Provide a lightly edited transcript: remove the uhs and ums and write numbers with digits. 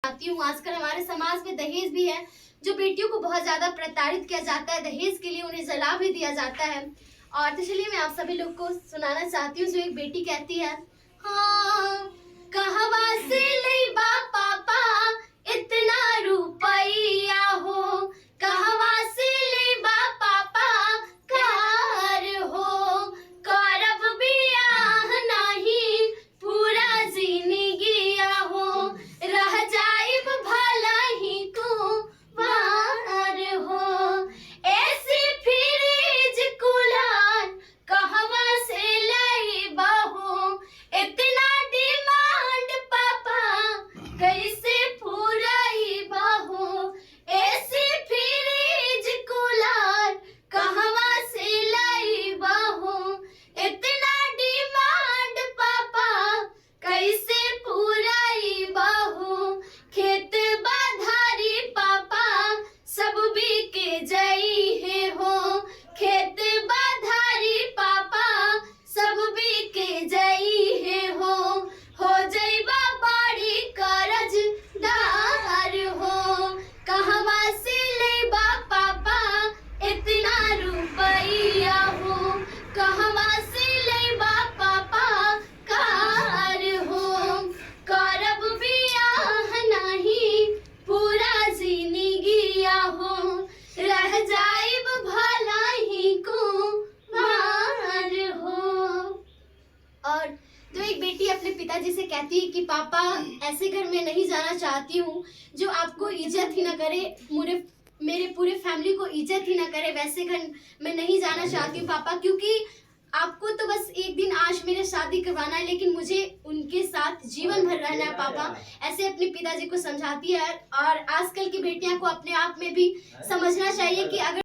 चाहती हूँ। आजकल हमारे समाज में दहेज भी है, जो बेटियों को बहुत ज्यादा प्रताड़ित किया जाता है। दहेज के लिए उन्हें जला भी दिया जाता है। और तो चलिए मैं आप सभी लोग को सुनाना चाहती हूँ, जो एक बेटी कहती है, हाँ कहवा से लइबा पापा इतना रुपया हो, कहवा से लइबा पापा कार हो, करब बियाह नाही पूरा जिंदगिया हो, रह जाइब भला ही कुंवार हो, ऐसी फ्रिज कूलर कहवा से लइबा हो, इतना डिमांड पापा कैसे पूराइबा हो, ऐसी फ्रिज कूलर कहवा से लइबा हो, इतना डिमांड पापा कैसे पूराइबा हो, खेत बाधारी पापा सब बिके जाई है हो, खेत बाधारी पापा सब बिके जाई है हो जाइबा बड़ी कर्जदार हो, कहवा से लेबा पापा इतना रुपया हो, कहवा से लेबा पापा कार हो, करब बियाह नहीं पूरा जिंदगिया हो, रह जाइब भला ही कुंवार हो। और जो एक बेटी अपने पिताजी से कहती है कि पापा ऐसे घर में नहीं जाना चाहती हूँ जो आपको इज्जत ही ना करे, मेरे पूरे फैमिली को इज्जत ही ना करे, वैसे घर में नहीं जाना चाहती हूँ पापा, क्योंकि आपको तो बस एक दिन आज मेरे शादी करवाना है, लेकिन मुझे उनके साथ जीवन भर रहना है पापा, ऐसे अपने पिताजी को समझाती है। और आजकल की बेटियां को अपने आप में भी समझना चाहिए कि अगर